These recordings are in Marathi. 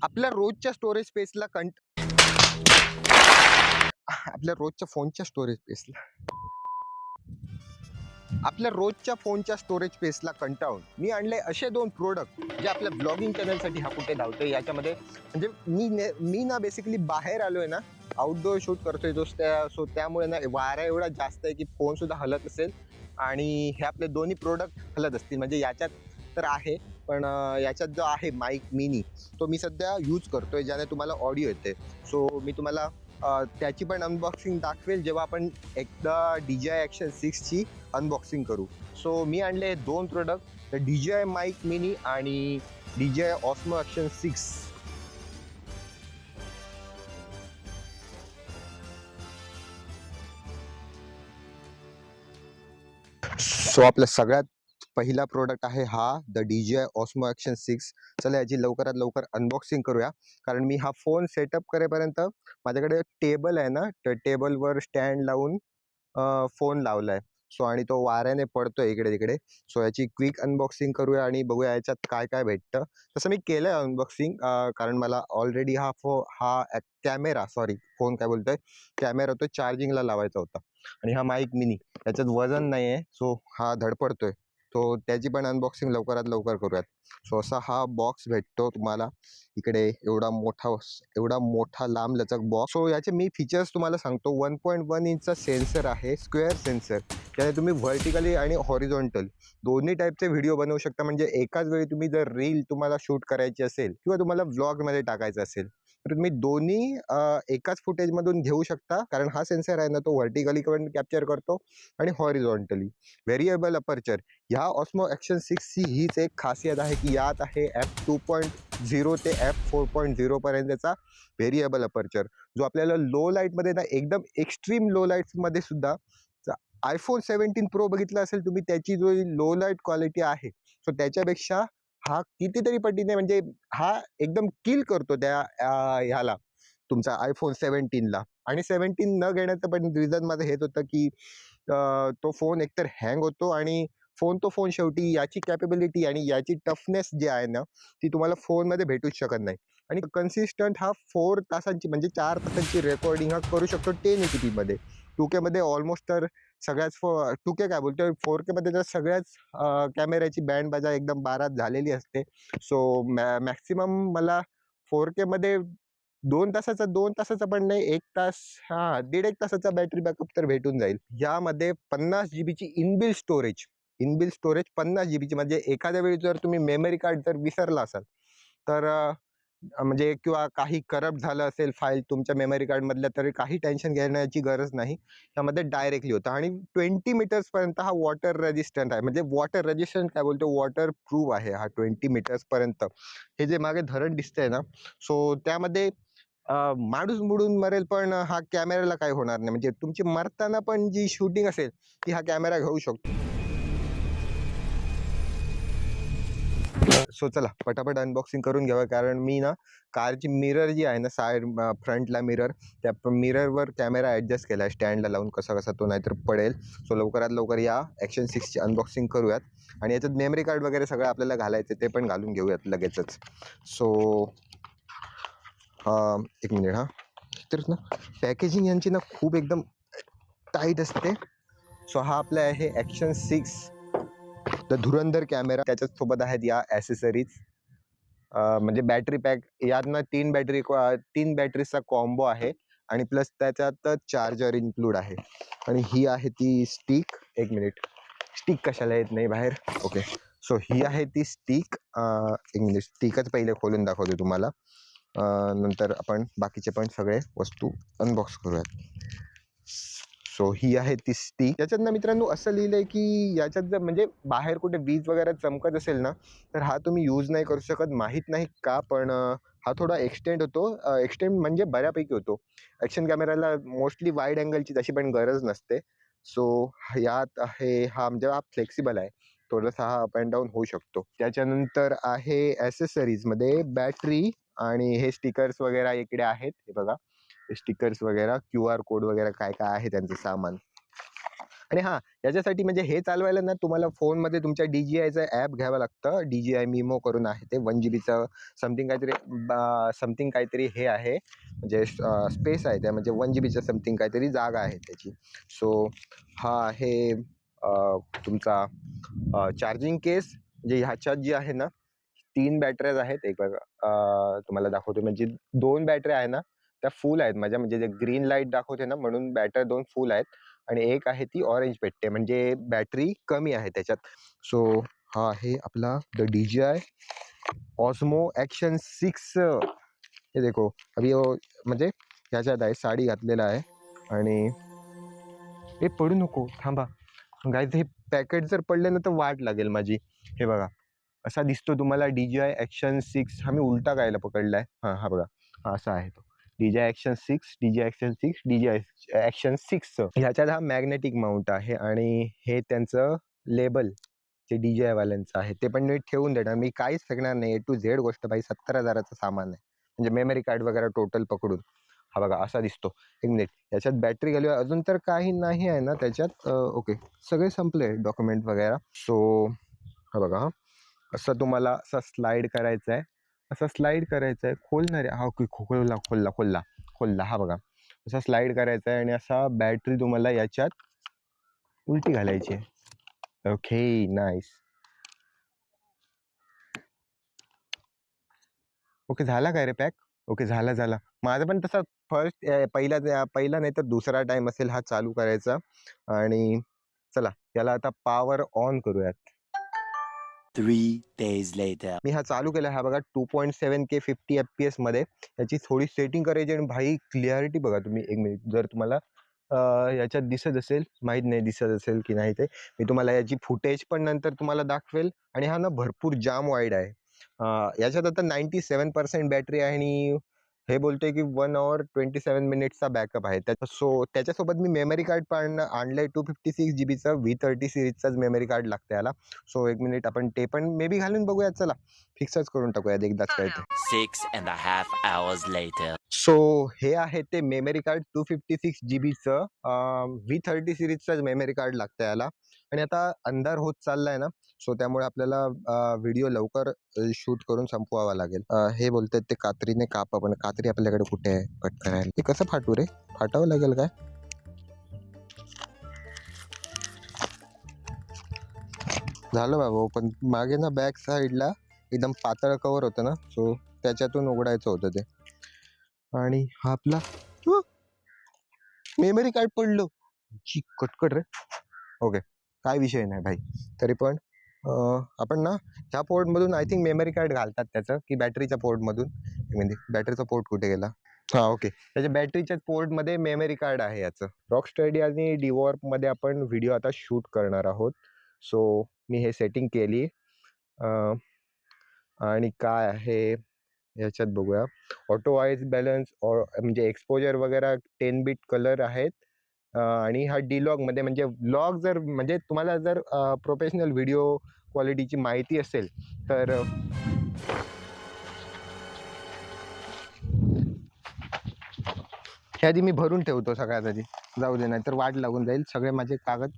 आपल्या रोजच्या स्टोरेज स्पेसला आपल्या रोजच्या फोनच्या स्टोरेज स्पेसला आपल्या रोजच्या फोनच्या स्टोरेज स्पेसला कंटाळून मी आणले असे दोन प्रोडक्ट जे आपल्या ब्लॉगिंग चॅनलसाठी हा कुठे धावतोय. याच्यामध्ये म्हणजे मी ना बेसिकली बाहेर आलोय ना, आउटडोअर शूट करतोय सो त्यामुळे ना वारा एवढा जास्त आहे की फोन सुद्धा हलत असेल आणि हे आपले दोन्ही प्रोडक्ट हलत असतील. म्हणजे याच्यात तर आहे, पण याच्यात जो आहे माईक मिनी तो मी सध्या यूज करतोय, ज्याने तुम्हाला ऑडिओ येते. सो मी तुम्हाला त्याची पण अनबॉक्सिंग दाखवेल जेव्हा आपण एकदा DJI Action 6 ची अनबॉक्सिंग करू. सो मी आणले दोन प्रोडक्ट, DJI माईक मिनी आणि DJI Osmo Action 6. सो आपला सगळ्यात पहिला प्रोडक्ट आहे हा द DJI Osmo Action 6. चला याची लवकरात लवकर अनबॉक्सिंग करूया, कारण मी हा फोन सेटअप करेपर्यंत माझ्याकडे टेबल आहे ना, तर टेबलवर स्टँड लावून फोन लावलाय. सो आणि तो वाऱ्याने पडतोय इकडे तिकडे. सो याची क्विक अनबॉक्सिंग करूया आणि बघूया याच्यात काय काय भेटतं. तसं मी केलंय अनबॉक्सिंग, कारण मला ऑलरेडी हा कॅमेरा, सॉरी फोन काय बोलतोय, कॅमेरा तो चार्जिंगला लावायचा होता. आणि हा माईक मिनी, याच्यात वजन नाही आहे, सो हा धडपडतोय. तो त्याची पण अनबॉक्सिंग लवकरात लवकर करूयात. सो असा हा बॉक्स भेटतो तुम्हाला इकडे, एवढा मोठा लांब लचक बॉक्स. सो याचे मी फीचर्स तुम्हाला सांगतो. 1.1 इंचचा सेन्सर आहे, स्क्वेअर सेन्सर. त्याने तुम्ही व्हर्टिकली आणि हॉरिझॉन्टल दोन्ही टाईपचे व्हिडिओ बनवू शकता. म्हणजे एकाच वेळी तुम्ही जर रील तुम्हाला शूट करायची असेल किंवा तुम्हाला व्लॉगमध्ये टाकायचं असेल तर तुम्ही दोन्ही एकाच फुटेजमधून घेऊ शकता, कारण हा सेन्सर आहे ना तो व्हर्टिकली पण कॅप्चर करतो आणि हॉरिझॉन्टली. व्हेरिएबल अपर्चर ह्या ऑस्मो ॲक्शन 6 ची हीच एक खासियत आहे की यात आहे f2.0 ते f4.0 पर्यंतचा व्हेरिएबल अपर्चर, जो आपल्याला लो लाईटमध्ये ना, एकदम एक्स्ट्रीम लो लाईटमध्ये सुद्धा, iPhone 17 Pro बघितला असेल तुम्ही, त्याची जो लो लाईट क्वालिटी आहे सो त्याच्यापेक्षा हा कितीतरी पटीने, म्हणजे हा एकदम किल करतो त्या ह्याला, तुमचा iPhone 17 ला. आणि 17 न घेण्याचं पण रिझन माझं हेच होतं की तो फोन एकतर हँग होतो आणि तो फोन शेवटी याची कॅपेबिलिटी आणि याची टफनेस जी आहे ना ती तुम्हाला फोनमध्ये भेटूच शकत नाही. आणि कन्सिस्टंट हा 4 तासांची, म्हणजे 4 तासांची रेकॉर्डिंग हा करू शकतो 1080p मध्ये. 2K मध्ये ऑलमोस्ट तर सगळ्याच 2K काय बोलतोय, 4K मध्ये तर सगळ्याच कॅमेऱ्याची बँड बाजा एकदम बारात झालेली असते. सो मॅक्सिमम मला 4K मध्ये 2 तासाचा पण नाही, 1 तास, हा 1.5 तासाचा बॅटरी बॅकअप तर भेटून जाईल. यामध्ये 50 GB ची इनबिल्ट स्टोरेज 50 GB ची. म्हणजे एखाद्या वेळी जर तुम्ही मेमरी कार्ड जर विसरला असाल तर म्हणजे किंवा काही करप्ट झालं असेल फाईल तुमच्या मेमरी कार्ड मधल्या, तरी काही टेन्शन घेण्याची गरज नाही. त्यामध्ये डायरेक्टली होतं. आणि 20 मीटर्स पर्यंत हा वॉटर रेजिस्टंट आहे. म्हणजे वॉटर रेजिस्टंट काय बोलतो, वॉटर प्रूफ आहे हा 20 मीटर्स पर्यंत. हे जे मागे धरण दिसतंय ना, सो त्यामध्ये माणूस बुडून मरेल पण हा कॅमेराला काही होणार नाही. म्हणजे तुमची मरताना पण जी शूटिंग असेल ती हा कॅमेरा घेऊ शकतो. सो चला पटापट अनबॉक्सिंग करून घ्यावं, कारण मी ना कारची मिरर जी आहे ना, साईड फ्रंटला मिरर, त्या मिररवर कॅमेरा ॲडजस्ट केला आहे स्टँडला लावून, कसा कसा तो नाहीतर पडेल. सो लवकरात लवकर या ॲक्शन 6 ची अनबॉक्सिंग करूयात. आणि याच्यात मेमरी कार्ड वगैरे सगळं आपल्याला घालायचं, ते पण घालून घेऊयात लगेचच. सो एक मिनिट. तर ना पॅकेजिंग यांची ना खूप एकदम टाईट असते. सो हा आपला आहे ॲक्शन 6 द धुरंधर कॅमेरा. त्याच्याच सोबत आहेत या ॲसेसरीज, म्हणजे बॅटरी पॅक. यातनं 3 बॅटरीचा कॉम्बो आहे आणि प्लस त्याच्यात चार्जर इन्क्लूड आहे. आणि ही आहे ती स्टिक. एक मिनिट, स्टिक कशाला येत नाही बाहेर. ओके, सो ही आहे ती स्टिक. एक मिनिट, स्टिकच पहिले खोलून दाखवतो तुम्हाला, नंतर आपण बाकीचे पण सगळे वस्तू अनबॉक्स करूयात. सो ही आहे ती स्टिक. याच्यात ना मित्रांनो असं लिहिलंय की याच्यात जर म्हणजे बाहेर कुठे वीज वगैरे चमकत असेल ना तर हा तुम्ही यूज नाही करू शकत. माहीत नाही का, पण हा थोडा एक्सटेंड होतो. एक्सटेंड म्हणजे बऱ्यापैकी होतो. ॲक्शन कॅमेराला मोस्टली वाईड अँगलची तशी पण गरज नसते. सो यात आहे हा, म्हणजे हा फ्लेक्सिबल आहे, थोडासा हा अप अँड डाऊन होऊ शकतो. त्याच्यानंतर आहे ॲसेसरीजमध्ये बॅटरी आणि हे स्टिकर्स वगैरे इकडे आहेत. हे बघा, स्टिकर्स वगैरे, QR कोड वगैरे काय काय आहे त्यांचं सामान. आणि हां, याच्यासाठी म्हणजे हे चालवायला ना तुम्हाला फोनमध्ये तुमच्या DJIचं ॲप घ्यावं लागतं. DJI मिमो करून आहे ते 1 जीबीचं समथिंग काहीतरी हे आहे. म्हणजे स्पेस आहे त्या म्हणजे 1 जीबीचं समथिंग काहीतरी जागा आहे त्याची. सो हा आहे तुमचा चार्जिंग केस. म्हणजे ह्याच्यात जी आहे ना 3 बॅटऱ्याज आहेत. एक बघा तुम्हाला दाखवतो म्हणजे 2 बॅटऱ्या आहे ना, त्या फुल आहेत माझ्या म्हणजे जे ग्रीन लाईट दाखवते ना म्हणून बॅटऱ्या 2 फुल आहेत आणि एक आहे ती ऑरेंज पेटते म्हणजे बॅटरी कमी आहे त्याच्यात. सो हा आहे आपला द DJI Osmo Action 6. हे देखो अभी म्हणजे ह्याच्यात आहे साडी घातलेला आहे आणि हे पडू नको थांबा. गाईज हे पॅकेट जर पडले ना तर वाट लागेल माझी. हे बघा असा दिसतो तुम्हाला DJI Action 6. हा मी उलटा गायला पकडलाय. हां, हा बघा. हा असा आहे तो. DJI Action 6, DJI Action 6, DJI Action 6. ह्याच्यात हा मॅग्नेटिक माउंट आहे आणि हे त्यांचं लेबल जे DJI वाल्यांचं आहे ते पण मी ठेवून देणार. मी काहीच फेकणार नाही. A to Z गोष्ट भाई 70,000चं सामान आहे. म्हणजे मेमरी कार्ड वगैरे टोटल पकडून. हा बघा असा दिसतो. 1 मिनिट. याच्यात बॅटरी घालूया. अजून तर काही नाही आहे ना त्याच्यात. ओके. सगळे संपले डॉक्युमेंट वगैरे. सो हा बघा हां. असं तुम्हाला असं स्लाइड करायचं आहे. असं स्लाइड करायचं आहे. खोलणार आहे. हा ओके. खोलला. हा बघा. असा स्लाइड करायचा आहे आणि असा बॅटरी तुम्हाला याच्यात उलटी घालायची आहे. ओके. नाईस. ओके. झाला काय रे पॅक? ओके. झाला. माझा पण तसा पहिला नाही तर दुसरा टाईम असेल हा चालू करायचा आणि चला याला आता पॉवर ऑन करूयात. 3 days later. मी हा चालू केला. हा बघा 2.7K 50 FPS मध्ये. याची थोडी सेटिंग करायची आणि भाई क्लिअरिटी बघा तुम्ही. 1 मिनिट जर तुम्हाला याच्यात दिसत असेल, माहीत नाही दिसत असेल की नाही ते. मी तुम्हाला याची फुटेज पण नंतर तुम्हाला दाखवेल आणि हा ना भरपूर जाम वाईड आहे. याच्यात आता 97% बॅटरी आहे आणि हे बोलतोय की 1 हॉवर 27 मिनिट्सचा बॅकअप आहे. सो त्याच्यासोबत मी मेमरी कार्ड पण आणलंय 256 जीबीचं V30 सीरीजचाच मेमरी कार्ड लागतं याला. सो 1 मिनिट आपण ते पण मे बी घालून बघूयात. चला फिक्सच करून टाकूयात एकदाच काय ते. 6.5 hours later. सो हे आहे ते मेमरी कार्ड 256 जीबीचं V30 सीरीजचाच मेमरी कार्ड लागतं याला आणि आता अंधार होत चाललाय ना, सो त्यामुळे आपल्याला व्हिडिओ लवकर शूट करून संपवावा लागेल. हे बोलतात ते कात्रीने कापा, पण कात्री आपल्याकडे कुठे आहे कट करायला? ते कसं फाटू रे? फाटावं लागेल काय? झालं बाबा. पण मागे ना बॅक साईडला एकदम पातळ कव्हर होतं ना, सो त्याच्यातून उघडायचं होतं ते. आणि हा आपला मेमरी कार्ड पडलं. जी कटकट रे. ओके. काय विषय नाही भाई. तरी पण आपण ना ह्या पोर्टमधून आय थिंक मेमरी कार्ड घालतात त्याचं की बॅटरीच्या पोर्टमधून. म्हणजे बॅटरीचा पोर्ट कुठे गेला? हां, ओके. त्याच्या बॅटरीच्याच पोर्टमध्ये मेमरी कार्ड आहे याचं. रॉकस्टडी आणि डिवॉर्पमध्ये आपण व्हिडिओ आता शूट करणार आहोत. सो मी हे सेटिंग केली. आणि काय आहे ह्याच्यात बघूया. ऑटो व्हाईस बॅलन्स म्हणजे एक्सपोजर वगैरे 10 बिट कलर आहेत. आणि हा डिलॉगमध्ये म्हणजे व्लॉग जर म्हणजे तुम्हाला जर प्रोफेशनल व्हिडिओ क्वालिटीची माहिती असेल तर हे आधी मी भरून ठेवतो सगळ्यात आधी. जाऊ दे नाहीतर वाट लागून जाईल. सगळे माझे कागद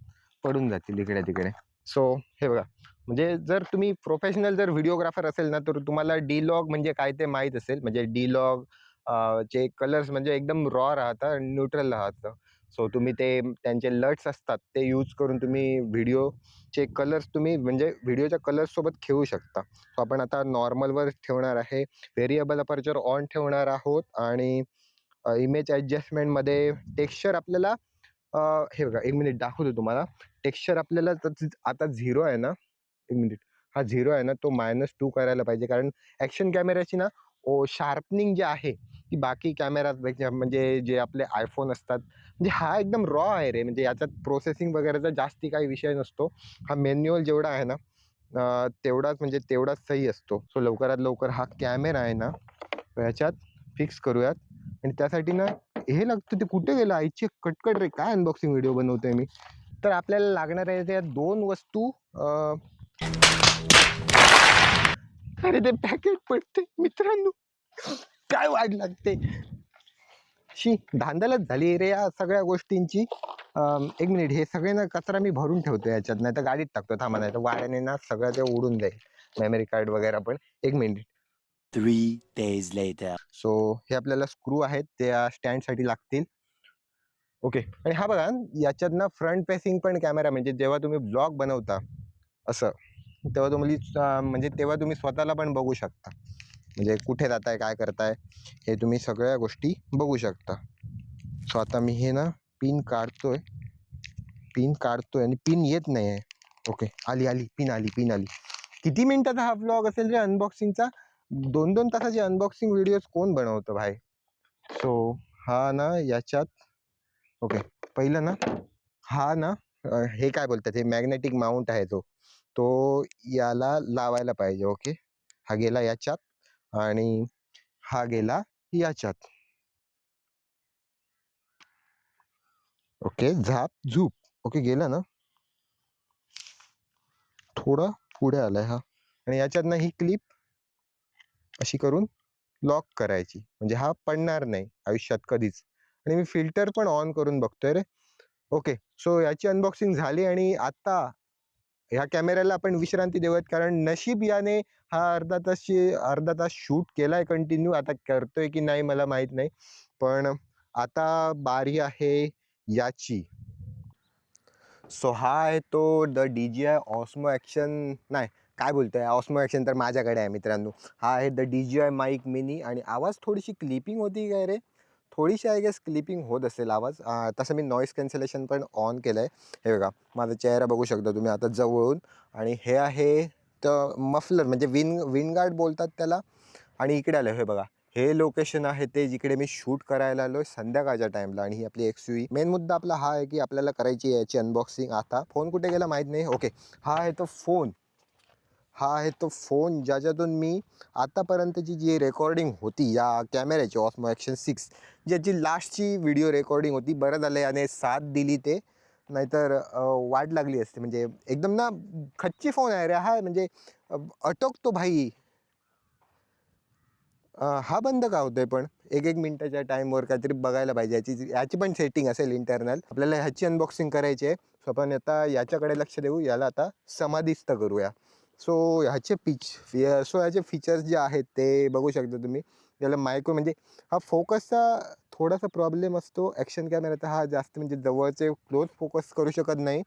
पडून जातील इकडे-तिकडे. सो हे बघा. म्हणजे जर तुम्ही प्रोफेशनल जर व्हिडिओग्राफर असेल ना, तर तुम्हाला डिलॉग म्हणजे काय ते माहीत असेल. म्हणजे डिलॉग चे कलर्स म्हणजे एकदम रॉ राहतं आणि न्यूट्रल राहतं. सो तुम्ही ते त्यांचे लट्स असतात ते यूज करून तुम्ही व्हिडिओचे कलर्स तुम्ही म्हणजे व्हिडिओच्या कलर्ससोबत खेळू शकता. सो आपण आता नॉर्मलवर ठेवणार आहे. व्हेरिएबल अपर्चर ऑन ठेवणार आहोत आणि इमेज ॲडजस्टमेंटमध्ये टेक्स्चर आपल्याला हे बघा 1 मिनिट दाखवतो तुम्हाला. टेक्स्चर आपल्याला आता 0 आहे ना, 1 मिनिट. हा 0 आहे ना, तो -2 करायला पाहिजे. कारण ॲक्शन कॅमेऱ्याची ना शार्पनिंग जी आहे, ती बाकी कॅमेरापेक्षा म्हणजे जे आपले iPhone असतात, म्हणजे हा एकदम रॉ आहे रे. म्हणजे याच्यात प्रोसेसिंग वगैरेचा जास्ती काही विषय नसतो. हा मॅन्युअल जेवढा आहे ना, तेवढाच म्हणजे तेवढाच सही असतो. सो लवकरात लवकर हा कॅमेरा आहे ना, ह्याच्यात फिक्स करूयात आणि त्यासाठी ना हे लागतं. ते कुठे गेलं? आईची कटकट रे. काय अनबॉक्सिंग व्हिडिओ बनवतोय मी. तर आपल्याला लागणार आहे त्या 2 वस्तू. अरे ते पॅकेट पडते मित्रांनो. काय वाट लागते. शी धांदलच झाली रे या सगळ्या गोष्टींची. एक मिनिट, हे सगळे ना कचरा मी भरून ठेवतो याच्यात, नाही तर गाडीत टाकतो. थांबा, नाही तर वाऱ्याने ना सगळं ते उडून जाईल, मेमरी कार्ड वगैरे पण. एक मिनिट. 3 days later. सो हे आपल्याला स्क्रू आहेत, ते स्टँडसाठी लागतील. ओके. आणि हा बघा, याच्यात ना फ्रंट फेसिंग पण कॅमेरा, म्हणजे जेव्हा तुम्ही ब्लॉग बनवता असं, तेव्हा म्हणजे तेव्हा तुम्ही स्वतःला पण बघू शकता, म्हणजे कुठे जाताय, काय करताय, हे तुम्ही सगळ्या गोष्टी बघू शकता. सो आता मी हे ना पिन काढतोय आणि पिन येत नाही आहे. ओके, आली आली पिन, आली. किती मिनिटाचा हा ब्लॉग असेल रे अनबॉक्सिंगचा? 2-2 तासाचे अनबॉक्सिंग व्हिडिओज कोण बनवतं भाई? सो हा ना याच्यात, ओके, पहिलं ना हा ना हे काय बोलतात, हे मॅग्नेटिक माउंट आहे, तो याला लावायला पाहिजे. ओके, हा गेला याच्यात आणि हा गेला याच्यात. ओके, झाप झूप. ओके, गेला ना, थोडा पुढे आलाय हा. आणि याच्यात ना ही क्लिप अशी करून लॉक करायची, म्हणजे हा पडणार नाही आयुष्यात कधीच. आणि मी फिल्टर पण ऑन करून बघतोय रे. ओके, सो याची अनबॉक्सिंग झाली आणि आता ह्या कॅमेऱ्याला आपण विश्रांती देऊयात, कारण नशीब याने हा अर्धा तास शूट केलाय कंटिन्यू. आता करतोय की नाही मला माहित नाही, पण आता बारी आहे याची. सो हा आहे तो द DJI ऑस्मो ॲक्शन, नाही काय बोलतोय, ऑस्मो ॲक्शन तर माझ्याकडे आहे मित्रांनो. हा आहे द DJI माईक मिनी. आणि आवाज थोडीशी क्लिपिंग होती काय रे, थोडीशी आय गेस क्लिपिंग होत असेल आवाज. तसं मी नॉईस कॅन्सलेशन पण ऑन केलं आहे. हे बघा, माझा चेहरा बघू शकता तुम्ही आता जवळून. आणि हे आहे तर मफलर, म्हणजे विंड गार्ड बोलतात त्याला. आणि इकडे आलं हे बघा, हे लोकेशन आहे ते जिकडे मी शूट करायला आलोय संध्याकाळच्या टाइमला. आणि ही आपली XUV. मेन मुद्दा आपला हा आहे की आपल्याला करायची आहे याची अनबॉक्सिंग. आता फोन कुठे गेला माहित नाही. ओके, हा आहे तो फोन ज्याच्यातून मी आतापर्यंतची जी रेकॉर्डिंग होती या कॅमेऱ्याची ऑस्मो ॲक्शन 6, ज्याची लास्टची व्हिडिओ रेकॉर्डिंग होती. बरं झालं याने साथ दिली ते, नाहीतर वाट लागली असते. म्हणजे एकदम ना खच्ची फोन आहे रे हा, म्हणजे अटकतो भाई. हा बंद का होतोय पण? एक मिनिटाच्या टाईमवर काहीतरी बघायला पाहिजे. याची पण सेटिंग असेल इंटरनल. आपल्याला ह्याची अनबॉक्सिंग करायची आहे. सो आपण आता याच्याकडे लक्ष देऊ, याला आता समाधिस्थ करूया. सो ह्याचे फीचर्स जे आहेत ते बघू शकता तुम्ही. याला मायक्रो, म्हणजे हा फोकसचा थोडासा प्रॉब्लेम असतो ॲक्शन कॅमेराचा. हा जास्त म्हणजे जवळचे क्लोज फोकस करू शकत नाही,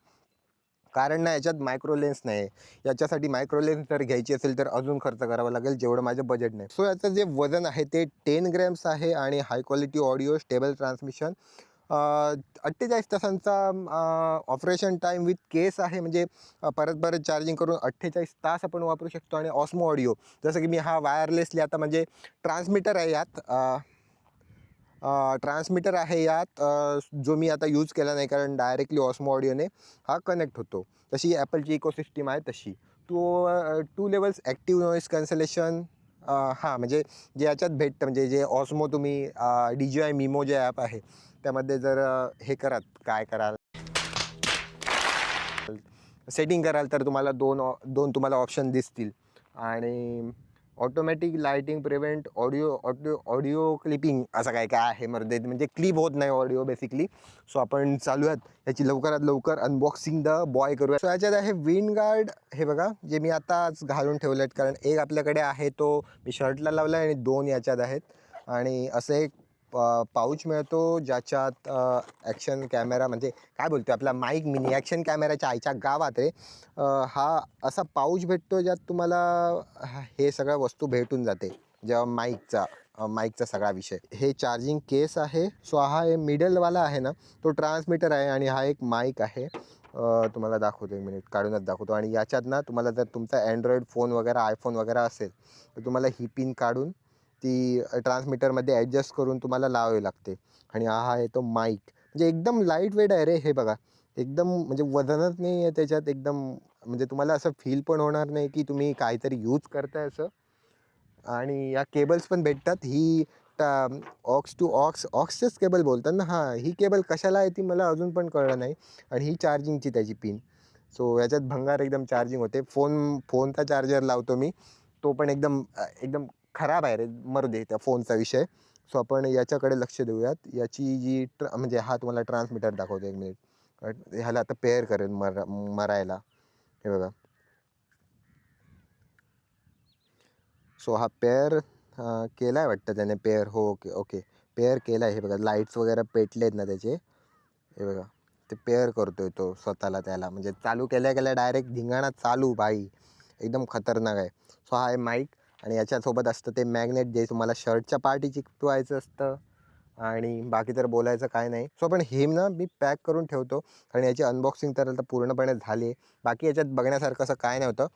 कारण ना याच्यात मायक्रो लेन्स नाही. याच्यासाठी मायक्रो लेन्स जर घ्यायची असेल तर अजून खर्च करावा लागेल, जेवढं माझं बजेट नाही. सो याचं जे वजन आहे ते 10 ग्रॅम्स आहे. आणि high quality audio, stable transmission, 48 तासांचा ऑपरेशन टाईम विथ केस आहे. म्हणजे परत चार्जिंग करून 48 तास आपण वापरू शकतो. आणि ऑस्मो ऑडिओ, जसं की मी हा वायरलेसली आता, म्हणजे ट्रान्समीटर आहे यात, जो मी आता यूज केला नाही, कारण डायरेक्टली ऑस्मो ऑडिओने हा कनेक्ट होतो. तशी ॲपलची इकोसिस्टीम आहे तशी. 2 लेवल्स ॲक्टिव्ह नॉईस कॅन्सलेशन. हां, म्हणजे जे याच्यात भेटतं, म्हणजे जे ऑस्मो तुम्ही DJI मिमो जे ॲप आहे त्यामध्ये जर हे काय कराल, सेटिंग कराल, तर तुम्हाला दोन तुम्हाला ऑप्शन दिसतील. आणि automatic lighting prevent audio clipping, असं काय आहे मध्ये, म्हणजे क्लिप होत नाही ऑडिओ बेसिकली. सो आपण चालूयात याची लवकरात लवकर अनबॉक्सिंग द बॉय करूया. सो याच्यात आहे विंड गार्ड, हे बघा, जे मी आताच घालून ठेवले आहेत, कारण एक आपल्याकडे आहे तो मी शर्टला लावला आहे, आणि 2 याच्यात आहेत. आणि असं एक पाऊच मिळतो ज्याच्यात ॲक्शन कॅमेरा, म्हणजे काय बोलतो आपला माईक मिनी, ॲक्शन कॅमेराच्या आईच्या गावात रे. हा असा पाऊच भेटतो ज्यात तुम्हाला हे सगळ्या वस्तू भेटून जाते, जेव्हा माईकचा सगळा विषय. हे चार्जिंग केस आहे. सो हा हे मिडलवाला आहे ना, तो ट्रान्समीटर आहे. आणि हा एक माईक आहे. तुम्हाला दाखवतो, 1 मिनिट काढूनच दाखवतो. आणि याच्यात ना तुम्हाला जर तुमचा अँड्रॉईड फोन वगैरे, आयफोन वगैरे असेल, तर तुम्हाला ही पिन काढून ती ट्रान्समीटरमध्ये ॲडजस्ट करून तुम्हाला लावावी लागते. आणि हा आहे तो माईक, म्हणजे एकदम लाईट वेट आहे रे. हे बघा, एकदम म्हणजे वजनच नाही आहे त्याच्यात. एकदम म्हणजे तुम्हाला असं फील पण होणार नाही की तुम्ही काहीतरी यूज करताय असं. आणि या केबल्स पण भेटतात. ही ऑक्स टू ऑक्सचेच केबल बोलतात ना, हां, ही केबल कशाला आहे ती मला अजून पण कळलं नाही. आणि ही चार्जिंगची त्याची पिन. सो याच्यात भंगार एकदम चार्जिंग होते. फोनचा चार्जर लावतो मी, तो पण एकदम खराब आहे रे, मरू दे त्या फोनचा विषय. सो आपण याच्याकडे लक्ष देऊयात. याची जी म्हणजे हा तुम्हाला ट्रान्समीटर दाखवतो, 1 मिनिट. ह्याला आता पेअर करेल मरायला. हे बघा. सो हा पेअर केला आहे वाटतं त्याने पेअर. हो, ओके ओके. पेअर केला आहे. हे बघा लाईट्स वगैरे पेटलेत ना त्याचे. हे बघा ते पेअर करतोय तो स्वतःला त्याला. म्हणजे चालू केल्या केल्या डायरेक्ट धिंगाणा चालू भाई. एकदम खतरनाक आहे. सो हा आहे माईक आणि याच्यासोबत असतं ते मॅग्नेट जे तुम्हाला शर्टच्या पार्टी चिकटवायचं असतं आणि बाकी तर बोलायचं काय नाही. सो आपण हे ना मी पॅक करून ठेवतो कारण याची अनबॉक्सिंग तर आता पूर्णपणे झाली आहे. बाकी याच्यात बघण्यासारखं असं काय नव्हतं.